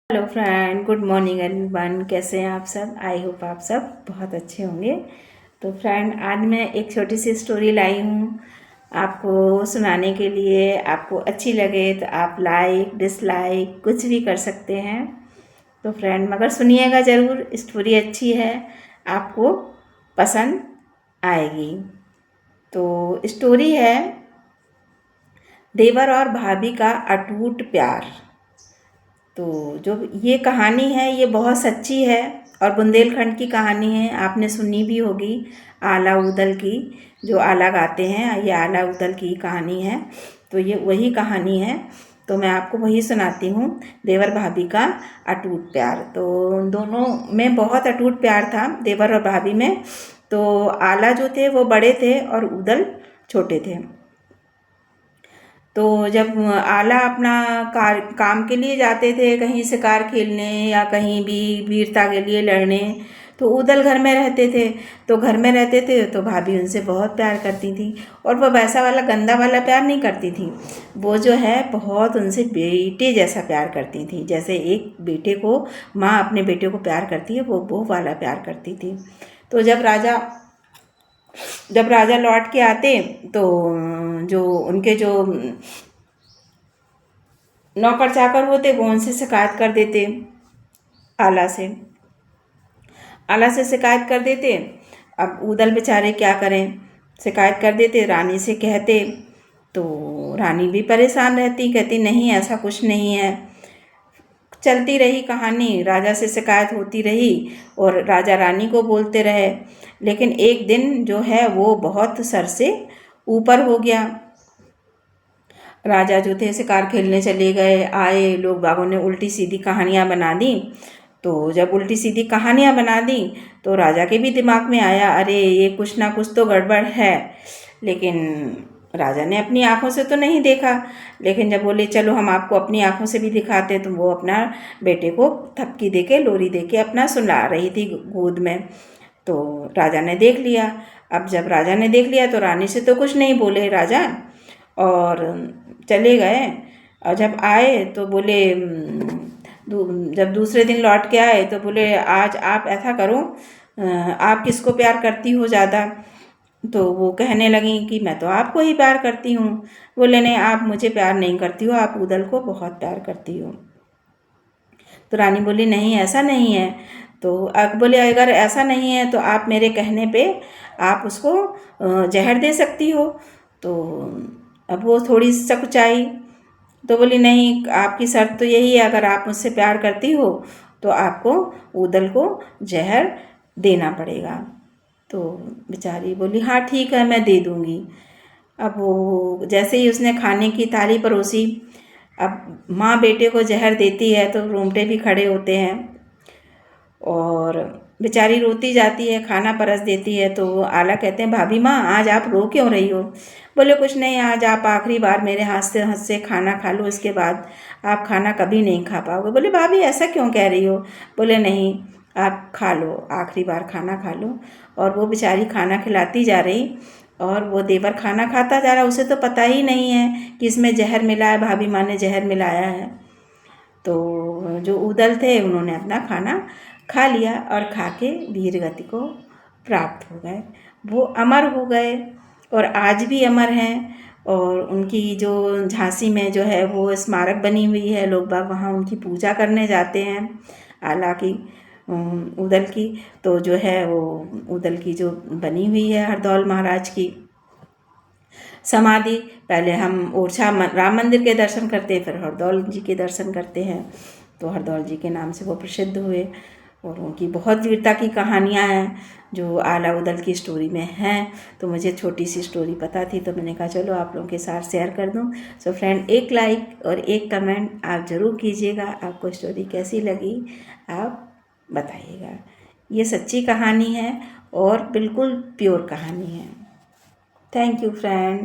Hello friend, good morning everyone. कैसे हैं आप सब? आई होप आप सब बहुत अच्छे होंगे। तो फ्रेंड, आज मैं एक छोटी सी स्टोरी लाई हूँ आपको सुनाने के लिए। आपको अच्छी लगे तो आप लाइक डिसलाइक कुछ भी कर सकते हैं। तो फ्रेंड, मगर सुनिएगा ज़रूर, स्टोरी अच्छी है, आपको पसंद आएगी। तो स्टोरी है देवर और भाभी का अटूट प्यार। तो जो ये कहानी है ये बहुत सच्ची है और बुंदेलखंड की कहानी है। आपने सुनी भी होगी आला उदल की, जो आला गाते हैं, ये आला उदल की कहानी है। तो ये वही कहानी है, तो मैं आपको वही सुनाती हूँ, देवर भाभी का अटूट प्यार। तो दोनों में बहुत अटूट प्यार था, देवर और भाभी में। तो आला जो थे वो बड़े थे और उदल छोटे थे। तो जब आला अपना काम के लिए जाते थे, कहीं शिकार खेलने या कहीं भी वीरता के लिए लड़ने, तो उदल घर में रहते थे। तो घर में रहते थे तो भाभी उनसे बहुत प्यार करती थी, और वो वैसा वाला गंदा वाला प्यार नहीं करती थी। वो जो है बहुत उनसे बेटे जैसा प्यार करती थी, जैसे एक बेटे को माँ अपने बेटे को प्यार करती है, वो वाला प्यार करती थी। तो जब राजा लौट के आते तो जो उनके जो नौकर चाकर होते वो उनसे शिकायत कर देते, आला से आला से शिकायत कर देते। अब उदल बेचारे क्या करें, शिकायत कर देते, रानी से कहते। तो रानी भी परेशान रहती, कहती नहीं ऐसा कुछ नहीं है। चलती रही कहानी, राजा से शिकायत होती रही और राजा रानी को बोलते रहे। लेकिन एक दिन जो है वो बहुत सर से ऊपर हो गया। राजा जो थे शिकार खेलने चले गए, आए, लोग बागों ने उल्टी सीधी कहानियाँ बना दी। तो जब उल्टी सीधी कहानियाँ बना दी तो राजा के भी दिमाग में आया, अरे ये कुछ ना कुछ तो गड़बड़ है। लेकिन राजा ने अपनी आंखों से तो नहीं देखा, लेकिन जब बोले चलो हम आपको अपनी आंखों से भी दिखाते, तो वो अपना बेटे को थपकी दे के, लोरी दे के अपना सुला रही थी गोद में। तो राजा ने देख लिया। अब जब राजा ने देख लिया तो रानी से तो कुछ नहीं बोले राजा, और चले गए। और जब आए तो बोले, जब दूसरे दिन लौट के आए तो बोले आज आप ऐसा करो, आप किसको प्यार करती हो ज़्यादा? तो वो कहने लगी कि मैं तो आपको ही प्यार करती हूँ। बोले नहीं, आप मुझे प्यार नहीं करती हो, आप उदल को बहुत प्यार करती हो। तो रानी बोली नहीं ऐसा नहीं है। तो बोले अगर ऐसा नहीं है तो आप मेरे कहने पे आप उसको जहर दे सकती हो। तो अब वो थोड़ी सकुचाई, तो बोली नहीं, आपकी शर्त तो यही है, अगर आप मुझसे प्यार करती हो तो आपको उदल को जहर देना पड़ेगा। तो बेचारी बोली हाँ ठीक है, मैं दे दूँगी। अब वो जैसे ही उसने खाने की थाली परोसी, अब माँ बेटे को जहर देती है तो रोंगटे भी खड़े होते हैं, और बेचारी रोती जाती है, खाना परस देती है। तो वो आला कहते हैं भाभी माँ आज आप रो क्यों रही हो? बोले कुछ नहीं, आज आप आखिरी बार मेरे हाथ से खाना खा लो, इसके बाद आप खाना कभी नहीं खा पाओगे। बोले भाभी ऐसा क्यों कह रही हो? बोले नहीं, आप खा लो, आखिरी बार खाना खा लो। और वो बेचारी खाना खिलाती जा रही और वो देवर खाना खाता जा रहा, उसे तो पता ही नहीं है कि इसमें जहर मिला है, भाभी माँ ने जहर मिलाया है। तो जो उदल थे उन्होंने अपना खाना खा लिया और खा के वीर गति को प्राप्त हो गए। वो अमर हो गए और आज भी अमर हैं। और उनकी जो झांसी में जो है वो स्मारक बनी हुई है, लोग बाग वहाँ उनकी पूजा करने जाते हैं, आला की, उदल की। तो जो है वो उदल की जो बनी हुई है हरदौल महाराज की समाधि, पहले हम ओरछा राम मंदिर के दर्शन करते, फिर हरदौल जी के दर्शन करते हैं। तो हरदौल जी के नाम से वो प्रसिद्ध हुए, और उनकी बहुत वीरता की कहानियाँ हैं जो आला उदल की स्टोरी में हैं। तो मुझे छोटी सी स्टोरी पता थी तो मैंने कहा चलो आप लोगों के साथ शेयर कर दूं। सो फ्रेंड, एक लाइक और एक कमेंट आप ज़रूर कीजिएगा। आपको स्टोरी कैसी लगी आप बताइएगा। ये सच्ची कहानी है और बिल्कुल प्योर कहानी है। Thank you friend.